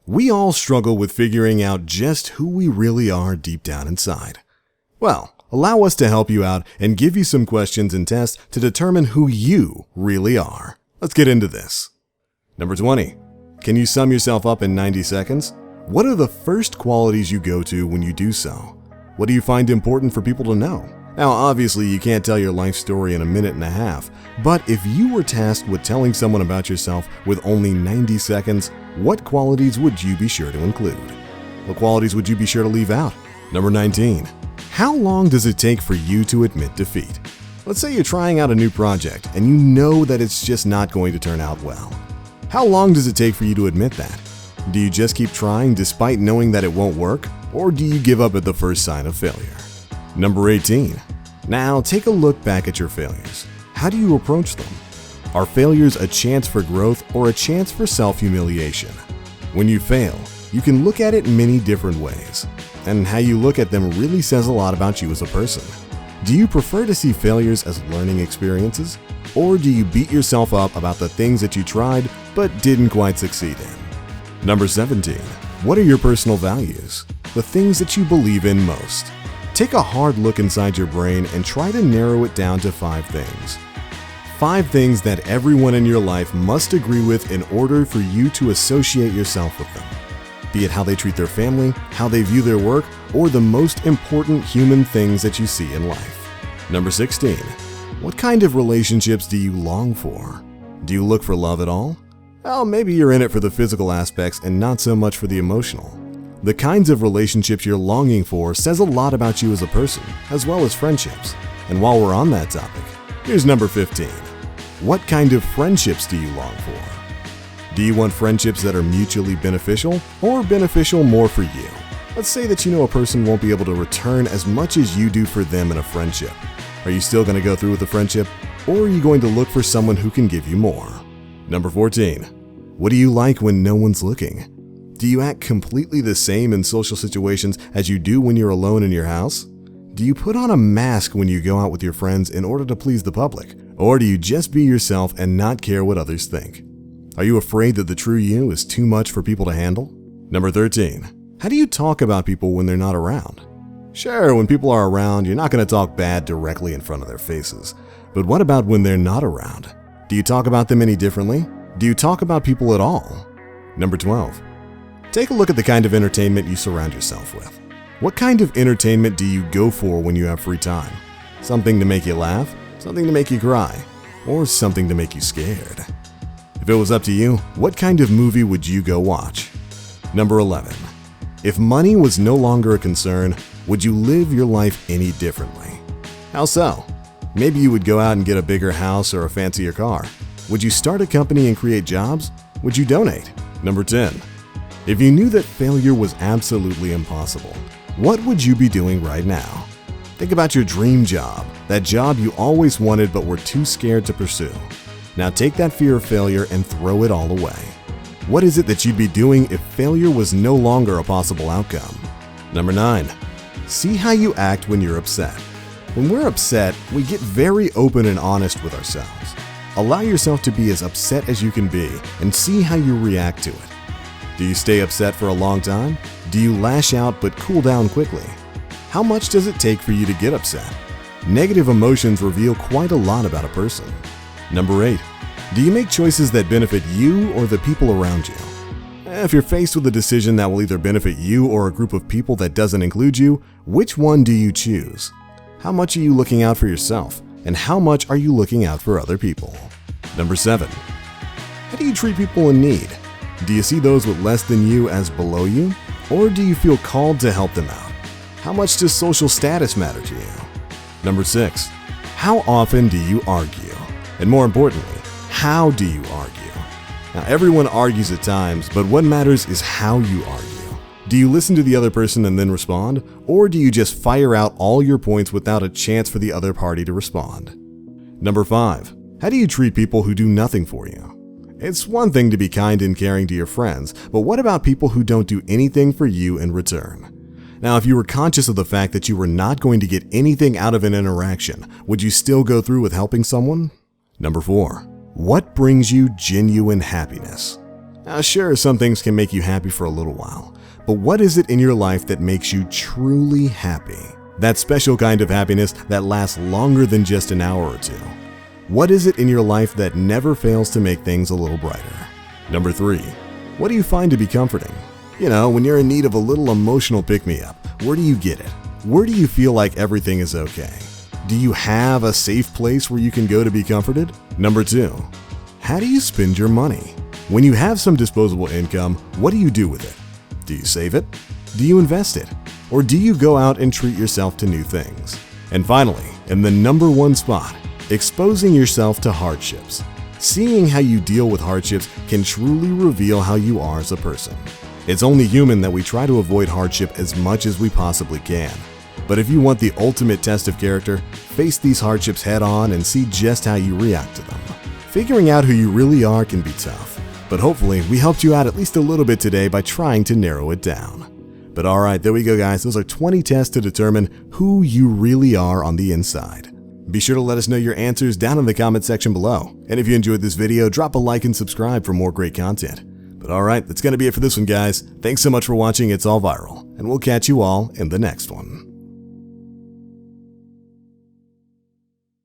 We all struggle with figuring out just who we really are deep down inside. Well, allow us to help you out and give you some questions and tests to determine who you really are. Let's get into this. Number 20. Can you sum yourself up in 90 seconds? What are the first qualities you go to when you do so? What do you find important for people to know? Now, obviously, you can't tell your life story in a minute and a half, but if you were tasked with telling someone about yourself with only 90 seconds, what qualities would you be sure to include? What qualities would you be sure to leave out? Number 19. How long does it take for you to admit defeat? Let's say you're trying out a new project and you know that it's just not going to turn out well. How long does it take for you to admit that? Do you just keep trying despite knowing that it won't work, or do you give up at the first sign of failure? Number 18. Now take a look back at your failures. How do you approach them? Are failures a chance for growth or a chance for self-humiliation? When you fail, you can look at it many different ways, and how you look at them really says a lot about you as a person. Do you prefer to see failures as learning experiences, or do you beat yourself up about the things that you tried but didn't quite succeed in? Number 17. What are your personal values? The things that you believe in most. Take a hard look inside your brain and try to narrow it down to 5 things. 5 things that everyone in your life must agree with in order for you to associate yourself with them. Be it how they treat their family, how they view their work, or the most important human things that you see in life. Number 16. What kind of relationships do you long for? Do you look for love at all? Well, maybe you're in it for the physical aspects and not so much for the emotional. The kinds of relationships you're longing for says a lot about you as a person, as well as friendships. And while we're on that topic, here's number 15. What kind of friendships do you long for? Do you want friendships that are mutually beneficial or beneficial more for you? Let's say that you know a person won't be able to return as much as you do for them in a friendship. Are you still going to go through with the friendship, or are you going to look for someone who can give you more? Number 14. What do you like when no one's looking? Do you act completely the same in social situations as you do when you're alone in your house? Do you put on a mask when you go out with your friends in order to please the public? Or do you just be yourself and not care what others think? Are you afraid that the true you is too much for people to handle? Number 13. How do you talk about people when they're not around? Sure, when people are around, you're not going to talk bad directly in front of their faces. But what about when they're not around? Do you talk about them any differently? Do you talk about people at all? Number 12. Take a look at the kind of entertainment you surround yourself with. What kind of entertainment do you go for when you have free time? Something to make you laugh, something to make you cry, or something to make you scared? If it was up to you, what kind of movie would you go watch? Number 11. If money was no longer a concern, would you live your life any differently? How so? Maybe you would go out and get a bigger house or a fancier car. Would you start a company and create jobs? Would you donate? Number 10. If you knew that failure was absolutely impossible, what would you be doing right now? Think about your dream job, that job you always wanted but were too scared to pursue. Now take that fear of failure and throw it all away. What is it that you'd be doing if failure was no longer a possible outcome? Number 9. See how you act when you're upset. When we're upset, we get very open and honest with ourselves. Allow yourself to be as upset as you can be and see how you react to it. Do you stay upset for a long time? Do you lash out but cool down quickly? How much does it take for you to get upset? Negative emotions reveal quite a lot about a person. Number 8. Do you make choices that benefit you or the people around you? If you're faced with a decision that will either benefit you or a group of people that doesn't include you, which one do you choose? How much are you looking out for yourself? And how much are you looking out for other people? Number 7. How do you treat people in need? Do you see those with less than you as below you? Or do you feel called to help them out? How much does social status matter to you? Number 6. How often do you argue? And more importantly, how do you argue? Now, everyone argues at times, but what matters is how you argue. Do you listen to the other person and then respond? Or do you just fire out all your points without a chance for the other party to respond? Number 5. How do you treat people who do nothing for you? It's one thing to be kind and caring to your friends, but what about people who don't do anything for you in return? Now, if you were conscious of the fact that you were not going to get anything out of an interaction, would you still go through with helping someone? Number 4. What brings you genuine happiness? Now, sure, some things can make you happy for a little while, but what is it in your life that makes you truly happy? That special kind of happiness that lasts longer than just an hour or two. What is it in your life that never fails to make things a little brighter? Number 3, what do you find to be comforting? You know, when you're in need of a little emotional pick-me-up, where do you get it? Where do you feel like everything is okay? Do you have a safe place where you can go to be comforted? Number 2, how do you spend your money? When you have some disposable income, what do you do with it? Do you save it? Do you invest it? Or do you go out and treat yourself to new things? And finally, in the number 1 spot, exposing yourself to hardships. Seeing how you deal with hardships can truly reveal how you are as a person. It's only human that we try to avoid hardship as much as we possibly can. But if you want the ultimate test of character, face these hardships head on and see just how you react to them. Figuring out who you really are can be tough, but hopefully we helped you out at least a little bit today by trying to narrow it down. But alright, there we go guys, those are 20 tests to determine who you really are on the inside. Be sure to let us know your answers down in the comment section below. And if you enjoyed this video, drop a like and subscribe for more great content. But alright, that's going to be it for this one guys. Thanks so much for watching It's All Viral, and we'll catch you all in the next one.